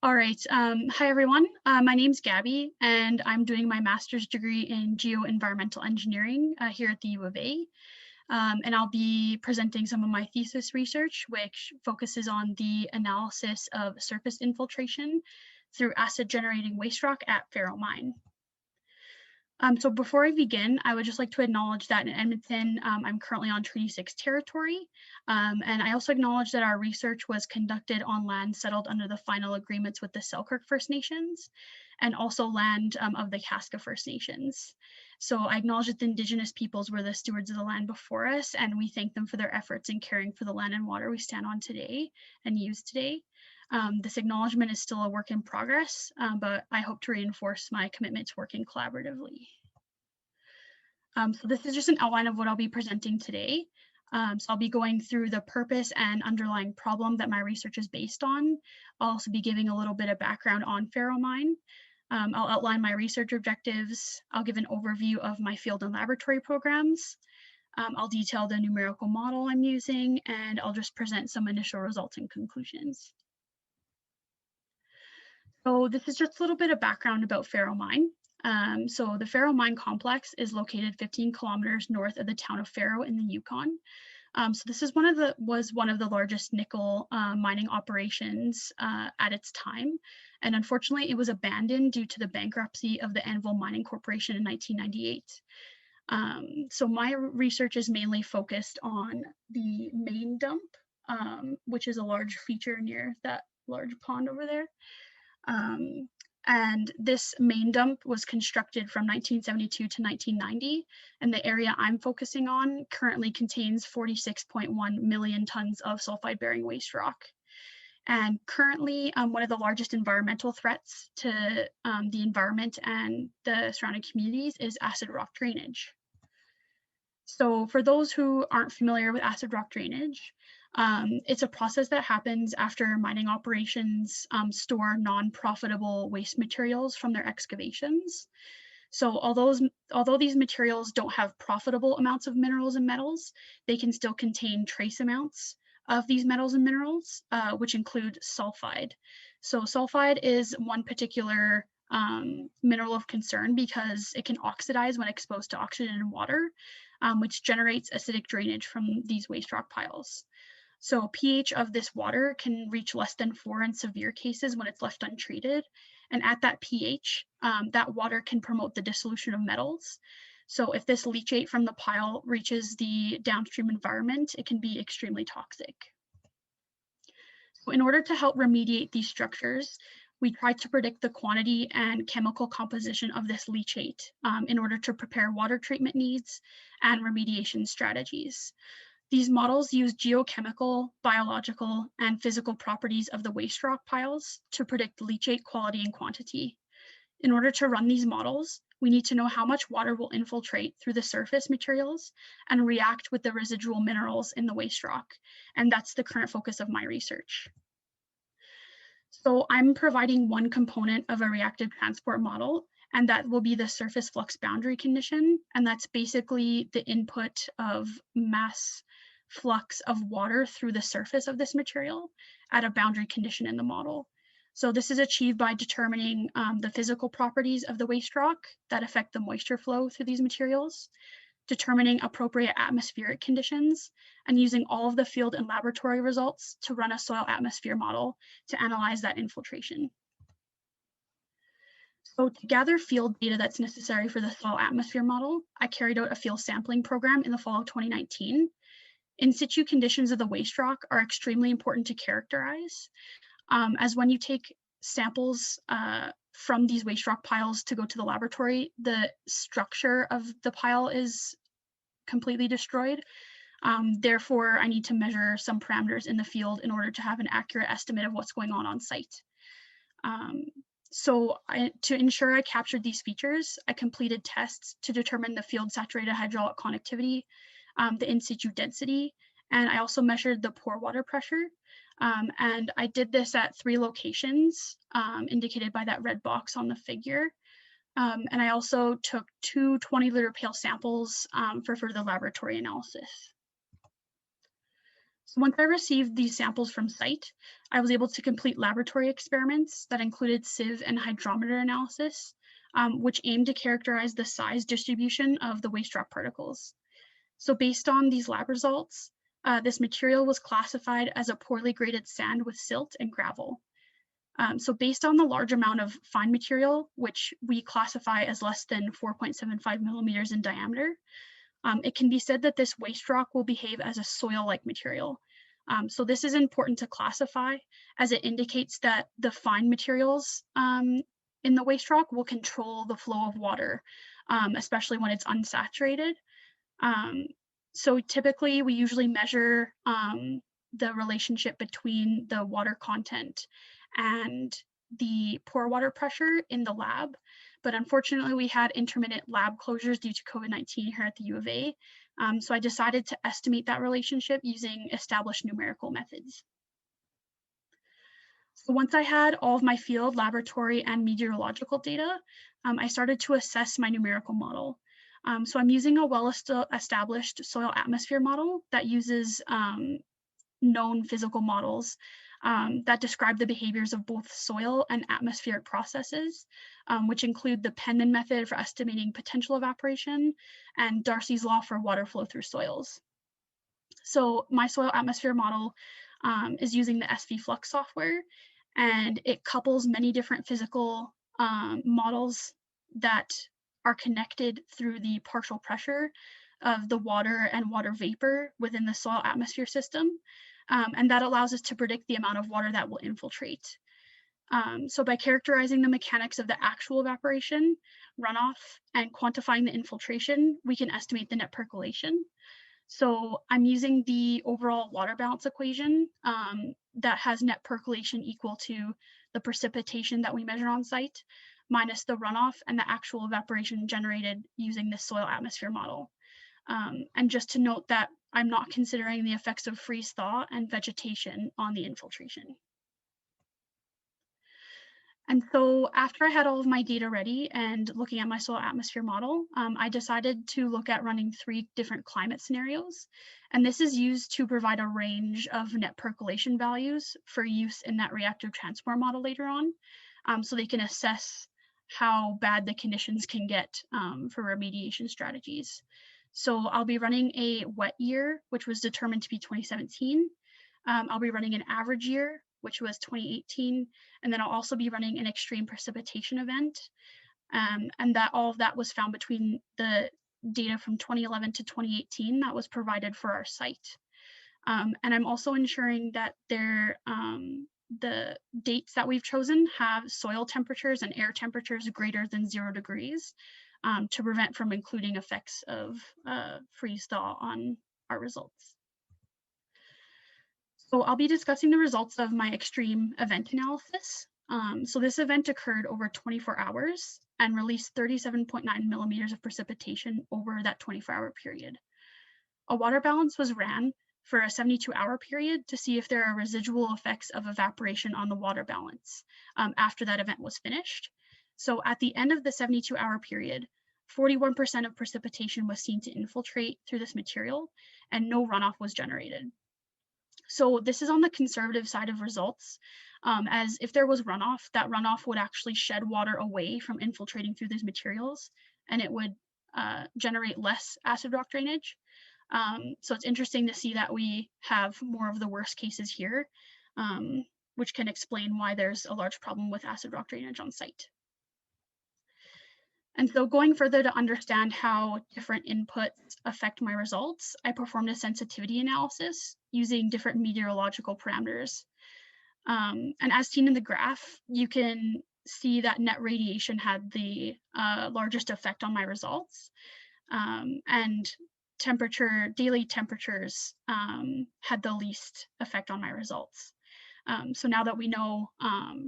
All right. Hi, everyone. My name's Gabby, and I'm doing my master's degree in geoenvironmental engineering here at the U of A. And I'll be presenting some of my thesis research, which focuses on the analysis of surface infiltration through acid-generating waste rock at Faro Mine. So before I begin, I would just like to acknowledge that in Edmonton, I'm currently on Treaty 6 territory. And I also acknowledge that our research was conducted on land settled under the final agreements with the Selkirk First Nations and also land of the Kaska First Nations. So I acknowledge that the Indigenous peoples were the stewards of the land before us, and we thank them for their efforts in caring for the land and water we stand on today and use today. This acknowledgement is still a work in progress, but I hope to reinforce my commitment to working collaboratively. So this is just an outline of what I'll be presenting today. So I'll be going through the purpose and underlying problem that my research is based on. I'll also be giving a little bit of background on Faro Mine. I'll outline my research objectives. I'll give an overview of my field and laboratory programs. I'll detail the numerical model I'm using, and I'll just present some initial results and conclusions. So this is just a little bit of background about Faro Mine. So the Faro Mine complex is located 15 kilometers north of the town of Faro in the Yukon. So this is was one of the largest nickel mining operations at its time. And unfortunately, it was abandoned due to the bankruptcy of the Anvil Mining Corporation in 1998. So my research is mainly focused on the main dump, which is a large feature near that large pond over there. And this main dump was constructed from 1972 to 1990, and the area I'm focusing on currently contains 46.1 million tons of sulfide-bearing waste rock. And currently, one of the largest environmental threats to the environment and the surrounding communities is acid rock drainage. So for those who aren't familiar with acid rock drainage, it's a process that happens after mining operations store non-profitable waste materials from their excavations. So although these materials don't have profitable amounts of minerals and metals, they can still contain trace amounts of these metals and minerals, which include sulfide. So sulfide is one particular mineral of concern because it can oxidize when exposed to oxygen and water, which generates acidic drainage from these waste rock piles. So pH of this water can reach less than 4 in severe cases when it's left untreated. And at that pH, that water can promote the dissolution of metals. So if this leachate from the pile reaches the downstream environment, it can be extremely toxic. So in order to help remediate these structures, we tried to predict the quantity and chemical composition of this leachate in order to prepare water treatment needs and remediation strategies. These models use geochemical, biological, and physical properties of the waste rock piles to predict leachate quality and quantity. In order to run these models, we need to know how much water will infiltrate through the surface materials and react with the residual minerals in the waste rock. And that's the current focus of my research. So I'm providing one component of a reactive transport model, and that will be the surface flux boundary condition. And that's basically the input of mass flux of water through the surface of this material at a boundary condition in the model. So this is achieved by determining the physical properties of the waste rock that affect the moisture flow through these materials, determining appropriate atmospheric conditions, and using all of the field and laboratory results to run a soil atmosphere model to analyze that infiltration. So to gather field data that's necessary for the soil atmosphere model, I carried out a field sampling program in the fall of 2019. In situ conditions of the waste rock are extremely important to characterize, as when you take samples from these waste rock piles to go to the laboratory, the structure of the pile is completely destroyed. Therefore, I need to measure some parameters in the field in order to have an accurate estimate of what's going on site. To ensure I captured these features, I completed tests to determine the field saturated hydraulic conductivity, the in situ density, and I also measured the pore water pressure. And I did this at 3 locations indicated by that red box on the figure. And I also took 2 20-liter pail samples for further laboratory analysis. So once I received these samples from site, I was able to complete laboratory experiments that included sieve and hydrometer analysis, which aimed to characterize the size distribution of the waste rock particles. So based on these lab results, this material was classified as a poorly graded sand with silt and gravel. So based on the large amount of fine material, which we classify as less than 4.75 millimeters in diameter, it can be said that this waste rock will behave as a soil-like material. So this is important to classify as it indicates that the fine materials in the waste rock will control the flow of water, especially when it's unsaturated. So typically we usually measure the relationship between the water content and the pore water pressure in the lab. But unfortunately, we had intermittent lab closures due to COVID-19 here at the U of A. So I decided to estimate that relationship using established numerical methods. So once I had all of my field, laboratory, and meteorological data, I started to assess my numerical model. So I'm using a well-established soil atmosphere model that uses known physical models that describe the behaviors of both soil and atmospheric processes, which include the Penman method for estimating potential evaporation and Darcy's law for water flow through soils. So my soil atmosphere model is using the SV Flux software, and it couples many different physical models that are connected through the partial pressure of the water and water vapor within the soil atmosphere system. And that allows us to predict the amount of water that will infiltrate. So by characterizing the mechanics of the actual evaporation, runoff, and quantifying the infiltration, we can estimate the net percolation. So I'm using the overall water balance equation that has net percolation equal to the precipitation that we measure on site minus the runoff and the actual evaporation generated using the soil atmosphere model. And just to note that I'm not considering the effects of freeze thaw and vegetation on the infiltration. And so after I had all of my data ready and looking at my soil atmosphere model, I decided to look at running 3 different climate scenarios. And this is used to provide a range of net percolation values for use in that reactive transport model later on, so they can assess how bad the conditions can get for remediation strategies. So I'll be running a wet year, which was determined to be 2017. I'll be running an average year, which was 2018, and then I'll also be running an extreme precipitation event, and that all of that was found between the data from 2011 to 2018 that was provided for our site. And I'm also ensuring that the dates that we've chosen have soil temperatures and air temperatures greater than 0 degrees to prevent from including effects of freeze thaw on our results. So I'll be discussing the results of my extreme event analysis. So this event occurred over 24 hours and released 37.9 millimeters of precipitation over that 24-hour period. A water balance was ran for a 72-hour period to see if there are residual effects of evaporation on the water balance after that event was finished. So at the end of the 72-hour period, 41% of precipitation was seen to infiltrate through this material and no runoff was generated. So this is on the conservative side of results, as if there was runoff, that runoff would actually shed water away from infiltrating through these materials, and it would generate less acid rock drainage. So it's interesting to see that we have more of the worst cases here, which can explain why there's a large problem with acid rock drainage on site. And so going further to understand how different inputs affect my results, I performed a sensitivity analysis using different meteorological parameters. And as seen in the graph, you can see that net radiation had the largest effect on my results. And daily temperatures had the least effect on my results. So now that we know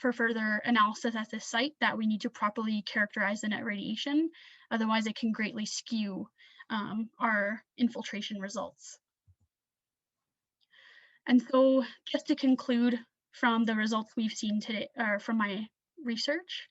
for further analysis at this site that we need to properly characterize the net radiation, otherwise it can greatly skew our infiltration results. And so just to conclude from the results we've seen today, or from my research,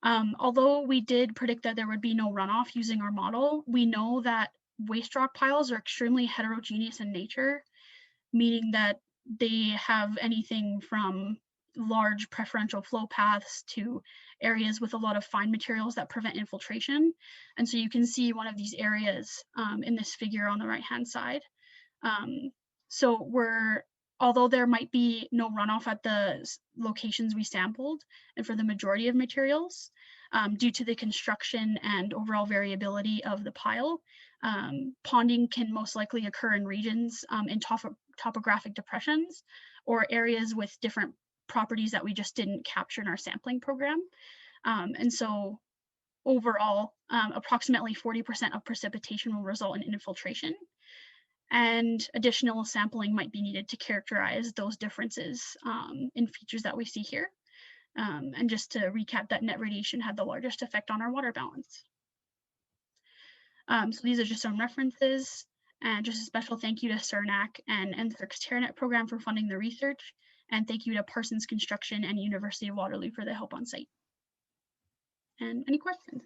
although we did predict that there would be no runoff using our model, we know that waste rock piles are extremely heterogeneous in nature. meaning that they have anything from large preferential flow paths to areas with a lot of fine materials that prevent infiltration. And so you can see one of these areas in this figure on the right-hand side. So although there might be no runoff at the locations we sampled, and for the majority of materials, due to the construction and overall variability of the pile, ponding can most likely occur in regions in topographic depressions or areas with different properties that we just didn't capture in our sampling program. And so overall, approximately 40% of precipitation will result in infiltration, and additional sampling might be needed to characterize those differences in features that we see here. And just to recap, that net radiation had the largest effect on our water balance. So these are just some references, and just a special thank you to CERNAC and NSERC's TerraNet program for funding the research, and thank you to Parsons Construction and University of Waterloo for the help on site. And any questions?